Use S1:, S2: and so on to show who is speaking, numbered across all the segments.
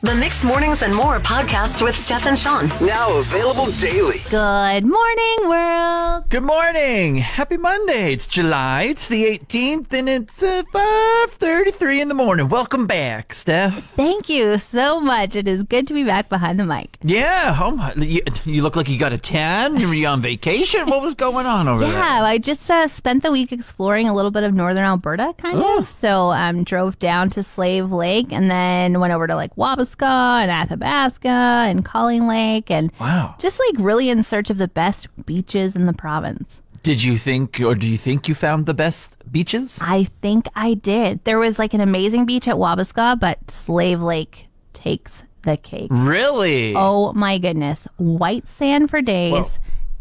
S1: The Mixed Mornings and More podcast with Steph and Shawn.
S2: Now available daily.
S3: Good morning, world.
S4: Good morning. Happy Monday. It's July. It's the 18th, and it's 5:33 in the morning. Welcome back, Steph.
S3: Thank you so much. It is good to be back behind the mic.
S4: Yeah. Oh my, you look like you got a tan. Were you on vacation? What was going on over there?
S3: Yeah, I just spent the week exploring a little bit of northern Alberta, kind of. So drove down to Slave Lake and then went over to like Wabasca and Athabasca and Calling Lake, and just like really in search of the best beaches in the province.
S4: Did you think, or do you think you found the best beaches?
S3: I think I did. There was like an amazing beach at Wabasca, but Slave Lake takes the cake.
S4: Really?
S3: Oh my goodness. White sand for days,
S4: Whoa.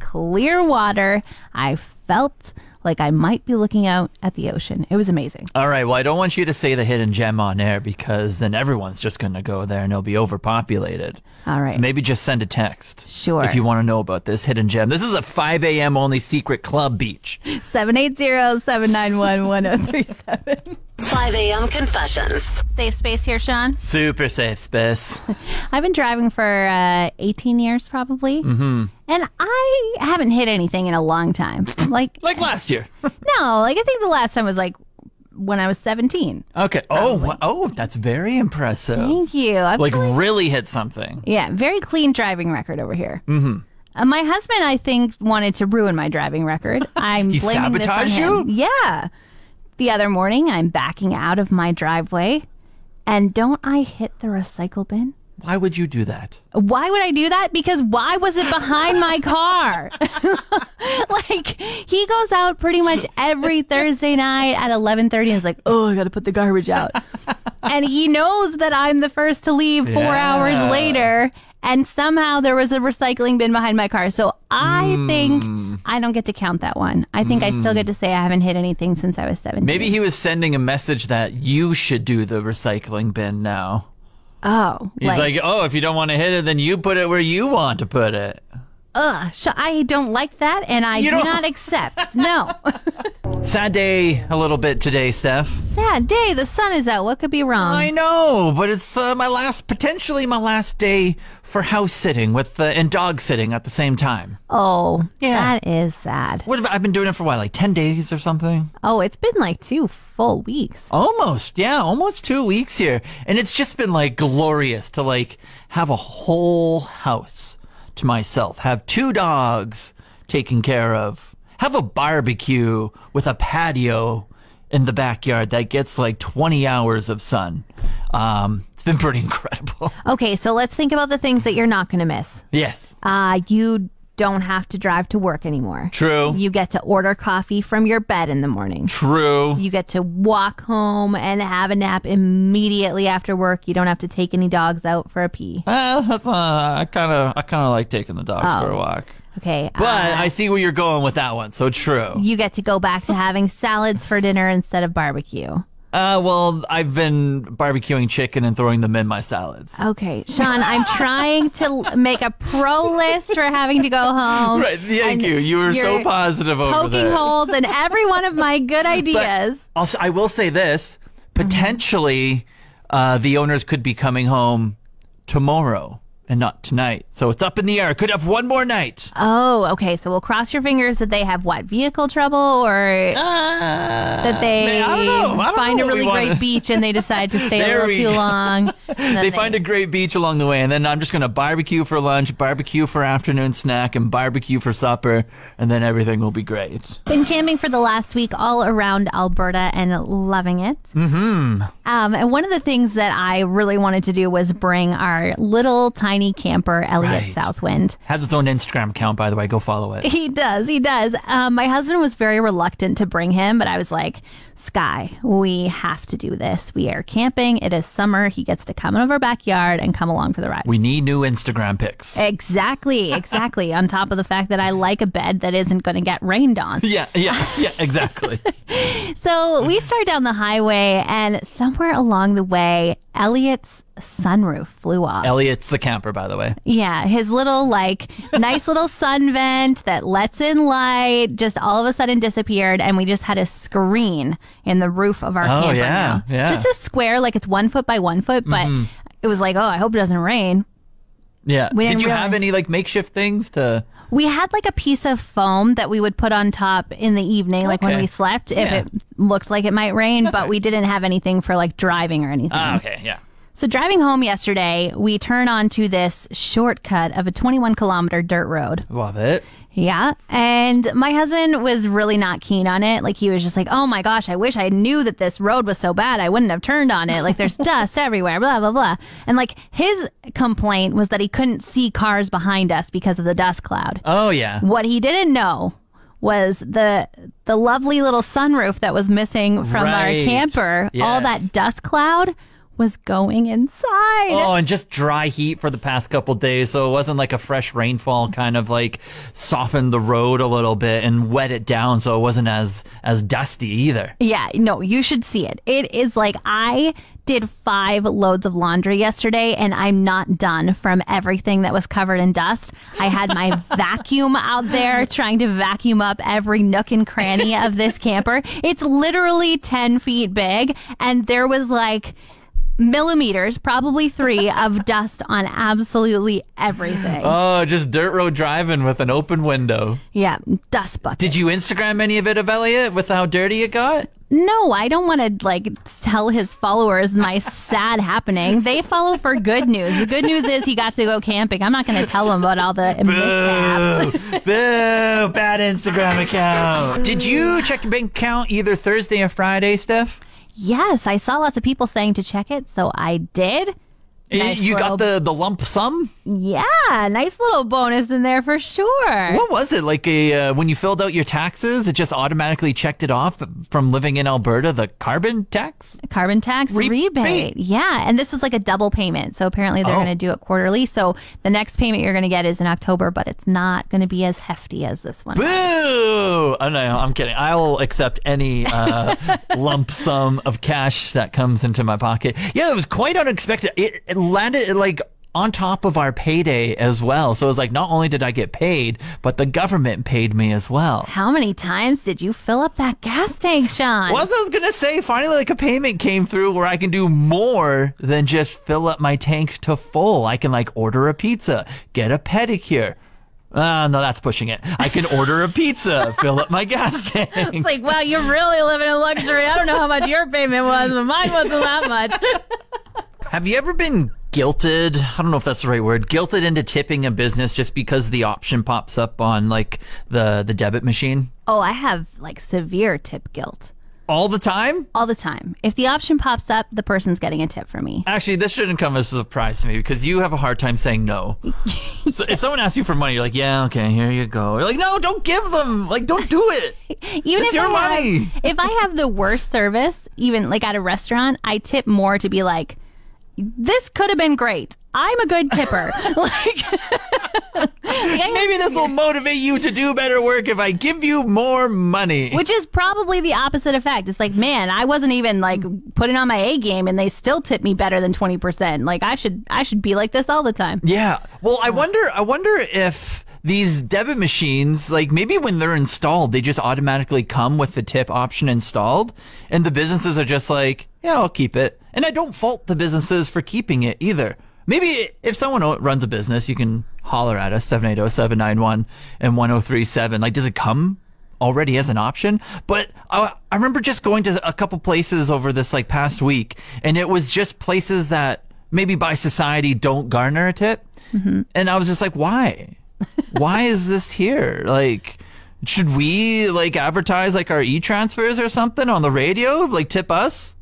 S3: Clear water. I felt like I might be looking out at the ocean. It was amazing.
S4: All right. Well, I don't want you to say the hidden gem on air because then everyone's just going to go there and it'll be overpopulated.
S3: All right.
S4: So maybe just send a text.
S3: Sure.
S4: If you want to know about this hidden gem. This is a 5 a.m. only secret club beach.
S3: 780-791-1037.
S1: 5 a.m. confessions.
S3: Safe space here, Shawn.
S4: Super safe space.
S3: I've been driving for 18 years probably. Mm-hmm. And I haven't hit anything in a long time. Like
S4: last year.
S3: No, like I think the last time was like when I was 17.
S4: Okay. Oh, that's very impressive.
S3: Thank you.
S4: Really hit something.
S3: Yeah, very clean driving record over here. Mm-hmm. My husband, I think, wanted to ruin my driving record. I'm
S4: He
S3: blaming this on
S4: sabotaged
S3: him.
S4: you?
S3: Yeah. The other morning, I'm backing out of my driveway, and don't I hit the recycle bin?
S4: Why would you do that?
S3: Why would I do that? Because why was it behind my car? Like, he goes out pretty much every Thursday night at 11:30 and is like, oh, I got to put the garbage out. And he knows that I'm the first to leave 4 hours later. And somehow there was a recycling bin behind my car. So I think I don't get to count that one. I think I still get to say I haven't hit anything since I was 17.
S4: Maybe he was sending a message that you should do the recycling bin now.
S3: Oh.
S4: He's like, oh, if you don't want to hit it, then you put it where you want to put it.
S3: I don't like that, and I do not accept. No.
S4: Sad day a little bit today, Steph.
S3: Sad day. The sun is out. What could be wrong?
S4: I know, but it's potentially my last day for house sitting and dog sitting at the same time.
S3: Oh,
S4: Yeah.
S3: that is sad.
S4: I've been doing it for what, like 10 days or something?
S3: Oh, it's been like 2 full weeks.
S4: Almost 2 weeks here. And it's just been like glorious to like have a whole house to myself, have 2 dogs taken care of, have a barbecue with a patio in the backyard that gets like 20 hours of sun. It's been pretty incredible.
S3: Okay, so let's think about the things that you're not going to miss.
S4: Yes.
S3: You don't have to drive to work anymore.
S4: True.
S3: You get to order coffee from your bed in the morning.
S4: True.
S3: You get to walk home and have a nap immediately after work. You don't have to take any dogs out for a pee.
S4: I kind of like taking the dogs for a walk.
S3: Okay.
S4: But I see where you're going with that one. So true.
S3: You get to go back to having salads for dinner instead of barbecue.
S4: Well, I've been barbecuing chicken and throwing them in my salads.
S3: Okay, Shawn, I'm trying to make a pro list for having to go home.
S4: Right, thank you. You were so positive over there.
S3: Poking holes in every one of my good ideas.
S4: But also, I will say this. Potentially, the owners could be coming home tomorrow and not tonight. So it's up in the air. Could have one more night.
S3: Oh, okay. So we'll cross your fingers that they have vehicle trouble, or that they
S4: I don't know
S3: find a
S4: what we
S3: really
S4: wanna-
S3: great beach and they decide to stay a little too long.
S4: They find a great beach along the way, and then I'm just going to barbecue for lunch, barbecue for afternoon snack, and barbecue for supper, and then everything will be great.
S3: Been camping for the last week all around Alberta and loving it. Mm-hmm. And one of the things that I really wanted to do was bring our little tiny camper, Elliot
S4: Right.
S3: Southwind.
S4: Has its own Instagram account, by the way. Go follow it.
S3: He does. My husband was very reluctant to bring him, but I was like, Sky, we have to do this. We are camping. It is summer. He gets to come out of our backyard and come along for the ride.
S4: We need new Instagram pics.
S3: Exactly. On top of the fact that I like a bed that isn't going to get rained on.
S4: Yeah, exactly.
S3: So we start down the highway, and somewhere along the way, Elliot's sunroof flew off.
S4: Elliot's the camper, by the way.
S3: Yeah, his little, nice little sun vent that lets in light just all of a sudden disappeared, and we just had a screen in the roof of our camper now.
S4: Yeah.
S3: Just a square, like it's 1 foot by 1 foot, but it was like, oh, I hope it doesn't rain.
S4: Yeah.
S3: We
S4: Did
S3: didn't
S4: you have
S3: realize-
S4: any like makeshift things to?
S3: We had like a piece of foam that we would put on top in the evening, like when
S4: Okay.
S3: we slept, if
S4: Yeah.
S3: it looked like it might rain, but
S4: right.
S3: we didn't have anything for like driving or anything.
S4: Okay. Yeah.
S3: So driving home yesterday, we turn onto this shortcut of a 21-kilometer dirt road.
S4: Love it.
S3: Yeah. And my husband was really not keen on it. Like, he was just like, oh my gosh, I wish I knew that this road was so bad. I wouldn't have turned on it. Like, there's dust everywhere, blah, blah, blah. And like, his complaint was that he couldn't see cars behind us because of the dust cloud.
S4: Oh yeah.
S3: What he didn't know was the lovely little sunroof that was missing from
S4: Right.
S3: our camper. All
S4: Yes.
S3: that dust cloud was going inside.
S4: Oh, and just dry heat for the past couple days, so it wasn't like a fresh rainfall kind of like softened the road a little bit and wet it down, so it wasn't as dusty either.
S3: Yeah, no, you should see it. It is like, I did 5 loads of laundry yesterday and I'm not done from everything that was covered in dust. I had my vacuum out there trying to vacuum up every nook and cranny of this camper. It's literally 10 feet big, and there was like millimeters, probably 3, of dust on absolutely everything.
S4: Oh, just dirt road driving with an open window.
S3: Yeah, dust bucket.
S4: Did you Instagram any of it of Elliot with how dirty it got?
S3: No, I don't want to like tell his followers my sad happening. They follow for good news. The good news is he got to go camping. I'm not going to tell them about all the mishaps.
S4: Boo! Boo! Bad Instagram account. Did you check your bank account either Thursday or Friday, Steph?
S3: Yes, I saw lots of people saying to check it, so I did. Nice
S4: You got
S3: little-
S4: the lump sum?
S3: Yeah, nice little bonus in there for sure.
S4: What was it? Like when you filled out your taxes, it just automatically checked it off from living in Alberta, the carbon tax?
S3: Carbon tax rebate. Yeah, and this was like a double payment. So apparently they're going to do it quarterly. So the next payment you're going to get is in October, but it's not going to be as hefty as this one.
S4: Boo! Oh, no, I'm kidding. I'll accept any lump sum of cash that comes into my pocket. Yeah, it was quite unexpected. It landed like on top of our payday as well. So it was like, not only did I get paid, but the government paid me as well.
S3: How many times did you fill up that gas tank, Shawn?
S4: Well, as I was going to say, finally, like a payment came through where I can do more than just fill up my tank to full. I can like order a pizza, get a pedicure. No, that's pushing it. I can order a pizza, fill up my gas tank.
S3: It's like, wow, you're really living in luxury. I don't know how much your payment was, but mine wasn't that much.
S4: Have you ever been guilted? I don't know if that's the right word. Guilted into tipping a business just because the option pops up on like the debit machine?
S3: Oh, I have like severe tip guilt.
S4: All the time?
S3: All the time. If the option pops up, the person's getting a tip from me.
S4: Actually, this shouldn't come as a surprise to me because you have a hard time saying no. So if someone asks you for money, you're like, yeah, okay, here you go. You're like, no, don't give them. Like, don't do it.
S3: Even
S4: It's
S3: if
S4: your
S3: I have-
S4: money.
S3: If I have the worst service, even like at a restaurant, I tip more to be like, this could have been great. I'm a good tipper.
S4: Maybe this will motivate you to do better work if I give you more money.
S3: Which is probably the opposite effect. It's like, man, I wasn't even like putting on my A game and they still tip me better than 20%. Like I should be like this all the time.
S4: Yeah. Well, I wonder if these debit machines, like maybe when they're installed, they just automatically come with the tip option installed and the businesses are just like, yeah, I'll keep it. And I don't fault the businesses for keeping it either. Maybe if someone runs a business, you can holler at us, 780-791-1037. Like, does it come already as an option? But I remember just going to a couple places over this like past week, and it was just places that maybe by society don't garner a tip. Mm-hmm. And I was just like, why? Why is this here? Like, should we like advertise like our e-transfers or something on the radio? Like, tip us?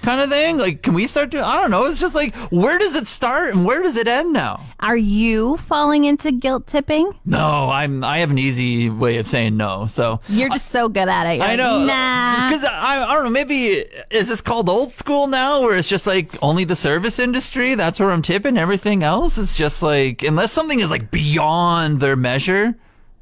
S4: Kind of thing. Like, can we start doing? I don't know. It's just like, where does it start and where does it end now?
S3: Are you falling into guilt tipping?
S4: No, I have an easy way of saying no. So
S3: You're just so good at it. You're
S4: I know,
S3: like, nah.
S4: because I don't know. Maybe is this called old school now, where it's just like only the service industry? That's where I'm tipping. Everything else is just like, unless something is like beyond their measure,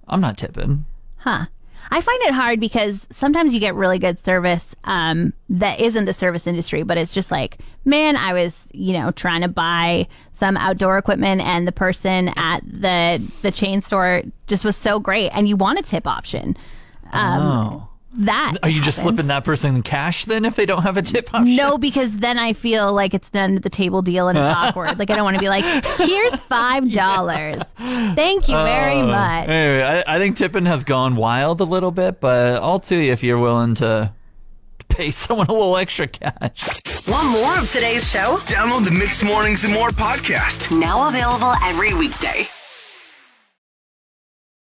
S4: I'm not tipping.
S3: Huh. I find it hard because sometimes you get really good service that isn't the service industry, but it's just like, man, I was, trying to buy some outdoor equipment and the person at the chain store just was so great and you want a tip option. that
S4: Are you just
S3: happens.
S4: slipping that person cash then if they don't have a tip option?
S3: No, because then I feel like it's an under the table deal and it's awkward. Like I don't want to be like, here's $5. Thank you very much.
S4: Anyway, I think tipping has gone wild a little bit, but all to you if you're willing to pay someone a little extra cash.
S1: Want more of today's show?
S2: Download the Mixed Mornings and More podcast.
S1: Now available every weekday.